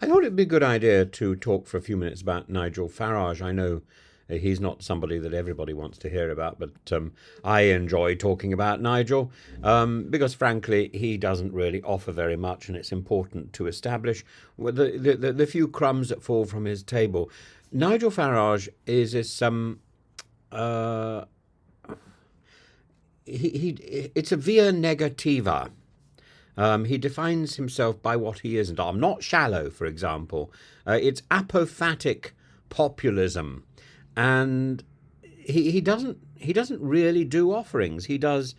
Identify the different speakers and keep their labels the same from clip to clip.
Speaker 1: I thought it'd be a good idea to talk for a few minutes about Nigel Farage. I know he's not somebody that everybody wants to hear about, but I enjoy talking about Nigel because, frankly, he doesn't really offer very much, and it's important to establish the few crumbs that fall from his table. Nigel Farage is this uh, it's a via negativa. He defines himself by what he isn't. I'm not shallow, for example. It's apophatic populism, and he doesn't really do offerings. He does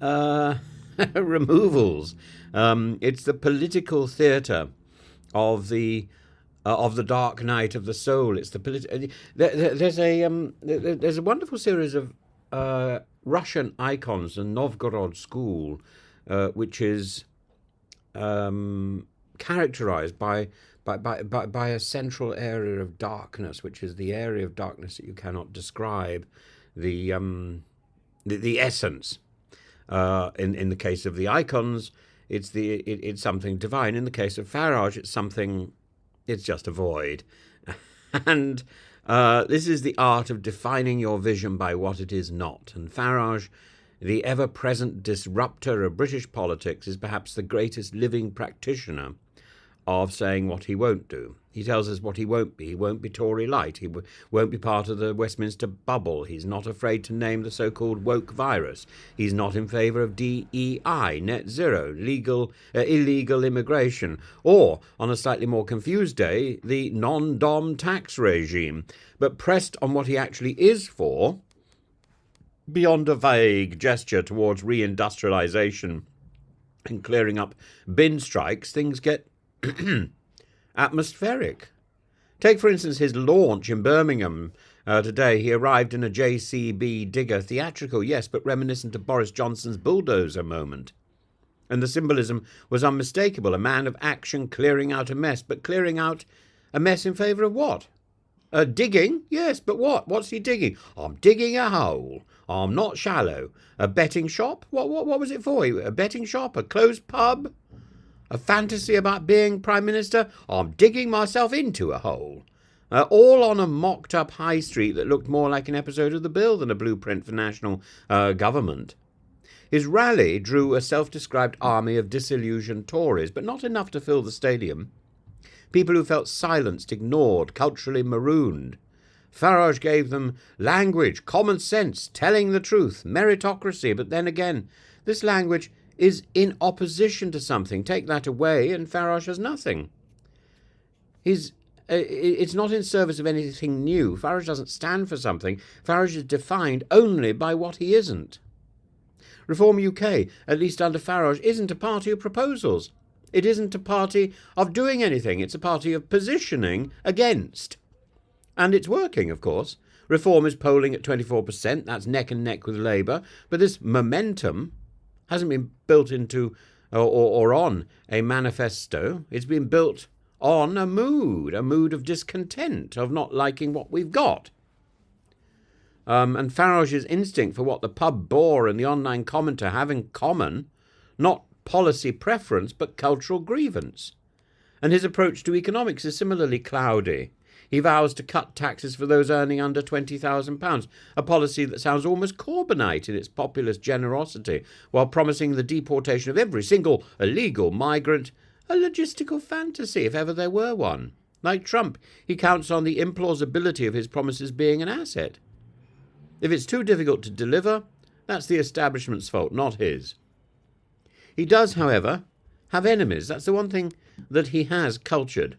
Speaker 1: removals. It's the political theatre of the dark night of the soul. It's the there's a wonderful series of Russian icons, the Novgorod school, which is characterized by a central area of darkness, which is the area of darkness that you cannot describe, the essence. In the case of the icons, it's something divine. In the case of Farage, it's just a void. And this is the art of defining your vision by what it is not. And Farage, the ever-present disruptor of British politics, is perhaps the greatest living practitioner of saying what he won't do. He tells us what he won't be. He won't be Tory light. He won't be part of the Westminster bubble. He's not afraid to name the so-called woke virus. He's not in favour of DEI, net zero, illegal immigration, or, on a slightly more confused day, the non-dom tax regime. But pressed on what he actually is for, beyond a vague gesture towards reindustrialisation and clearing up bin strikes, things get atmospheric. Take, for instance, his launch in Birmingham today. He arrived in a JCB digger, theatrical, yes, but reminiscent of Boris Johnson's bulldozer moment. And the symbolism was unmistakable. A man of action clearing out a mess, but clearing out a mess in favour of what? Digging? Yes, but what? What's he digging? I'm digging a hole. I'm not shallow. A betting shop? What was it for? A betting shop? A closed pub? A fantasy about being Prime Minister? I'm digging myself into a hole. All on a mocked-up high street that looked more like an episode of The Bill than a blueprint for national government. His rally drew a self-described army of disillusioned Tories, but not enough to fill the stadium. People who felt silenced, ignored, culturally marooned. Farage gave them language, common sense, telling the truth, meritocracy, but then again, this language is in opposition to something. Take that away and Farage has nothing. It's not in service of anything new. Farage doesn't stand for something. Farage is defined only by what he isn't. Reform UK, at least under Farage, isn't a party of proposals. It isn't a party of doing anything. It's a party of positioning against. And it's working, of course. Reform is polling at 24%. That's neck and neck with Labour. But this momentum hasn't been built into or on a manifesto. It's been built on a mood of discontent, of not liking what we've got. And Farage's instinct for what the pub bore and the online commenter have in common, not policy preference, but cultural grievance. And his approach to economics is similarly cloudy. He vows to cut taxes for those earning under £20,000, a policy that sounds almost Corbynite in its populist generosity, while promising the deportation of every single illegal migrant, a logistical fantasy if ever there were one. Like Trump, he counts on the implausibility of his promises being an asset. If it's too difficult to deliver, that's the establishment's fault, not his. He does, however, have enemies. That's the one thing that he has cultured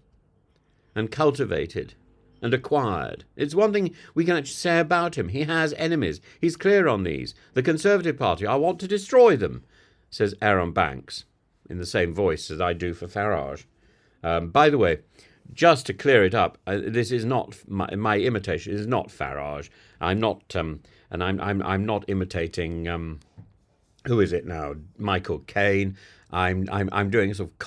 Speaker 1: and cultivated and acquired. It's one thing we can actually say about him. He has enemies. He's clear on these. The Conservative Party, I want to destroy them, says Aaron Banks, in the same voice as I do for Farage. By the way, just to clear it up, this is not my imitation. Is not Farage. I'm not, and I'm not imitating. Who is it now? Michael Caine. I'm doing a sort of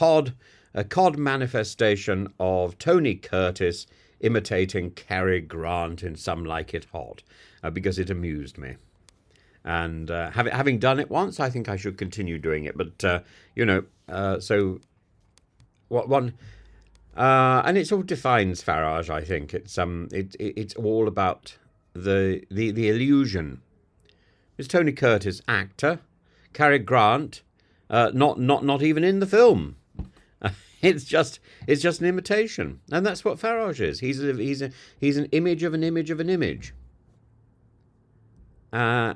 Speaker 1: COD manifestation of Tony Curtis imitating Cary Grant in Some Like It Hot, because it amused me. And having done it once, I think I should continue doing it. But so what one. And it sort of defines Farage. I think it's all about the illusion. It's Tony Curtis, actor, Cary Grant, not even in the film. It's just an imitation, and that's what Farage is. He's an image of an image of an image.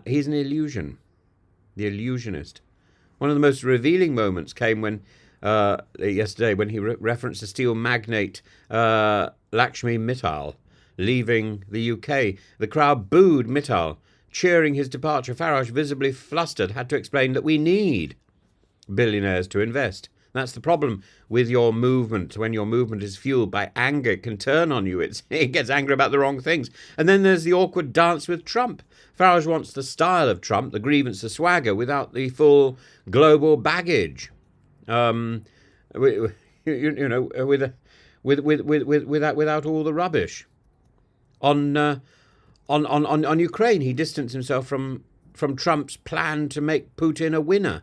Speaker 1: He's an illusion, the illusionist. One of the most revealing moments came when yesterday when he referenced the steel magnate Lakshmi Mittal leaving the UK. The crowd booed Mittal, cheering his departure. Farage, visibly flustered, had to explain that we need billionaires to invest. That's the problem with your movement. When your movement is fueled by anger, it can turn on you. It gets angry about the wrong things. And then there's the awkward dance with Trump. Farage wants the style of Trump, the grievance, the swagger, without the full global baggage. Without all the rubbish. On Ukraine, he distanced himself from Trump's plan to make Putin a winner.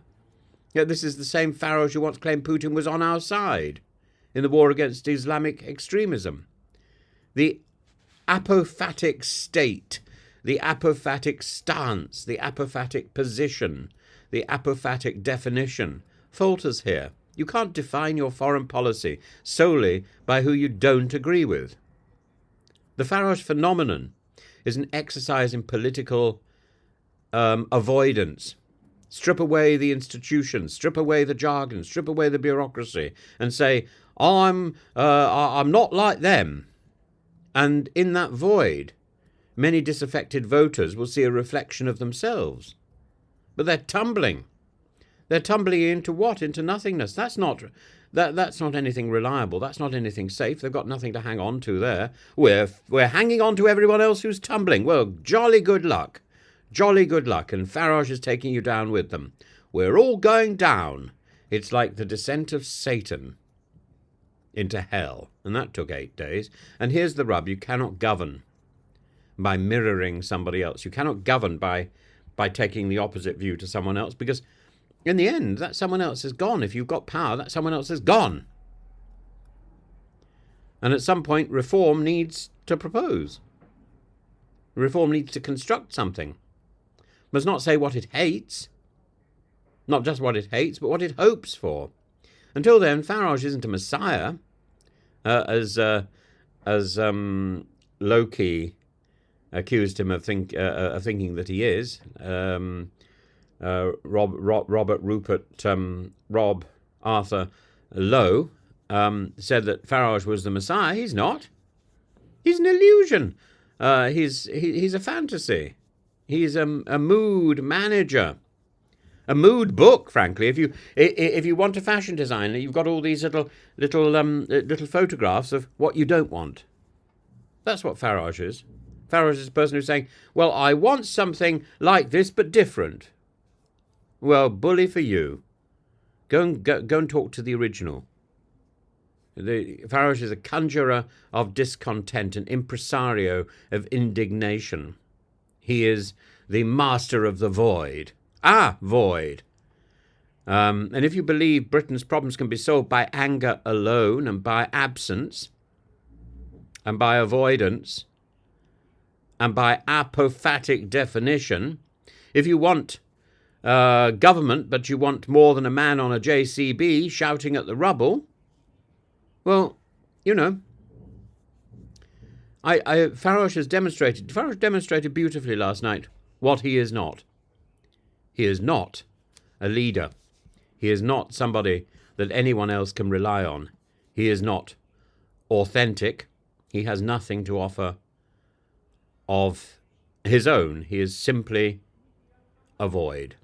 Speaker 1: Yet this is the same Farage who once claimed Putin was on our side in the war against Islamic extremism. The apophatic state, the apophatic stance, the apophatic position, the apophatic definition falters here. You can't define your foreign policy solely by who you don't agree with. The Farage phenomenon is an exercise in political avoidance. Strip away the institutions, strip away the jargon, strip away the bureaucracy, and say, I'm not like them. And in that void, many disaffected voters will see a reflection of themselves. But they're tumbling. They're tumbling into what? Into nothingness. That's not anything reliable. That's not anything safe. They've got nothing to hang on to there. We're hanging on to everyone else who's tumbling. Well, jolly good luck. Jolly good luck, and Farage is taking you down with them. We're all going down. It's like the descent of Satan into hell, and that took 8 days. And here's the rub. You cannot govern by mirroring somebody else. You cannot govern by taking the opposite view to someone else, because in the end, that someone else is gone. If you've got power, that someone else is gone. And at some point, reform needs to propose. Reform needs to construct something. Must not say what it hates, not just what it hates, but what it hopes for. Until then, Farage isn't a messiah, as Loki accused him of thinking that he is. Rob Arthur Lowe said that Farage was the messiah. He's not. He's an illusion. He's a fantasy. He's a mood manager, a mood book. Frankly, if you want a fashion designer, you've got all these little photographs of what you don't want. That's what Farage is. Farage is a person who's saying, "Well, I want something like this but different." Well, bully for you. Go and talk to the original. Farage is a conjurer of discontent, an impresario of indignation. He is the master of the void. Void. And if you believe Britain's problems can be solved by anger alone and by absence and by avoidance and by apophatic definition, if you want government but you want more than a man on a JCB shouting at the rubble, well, you know, Farage demonstrated beautifully last night what he is not. He is not a leader. He is not somebody that anyone else can rely on. He is not authentic. He has nothing to offer of his own. He is simply a void.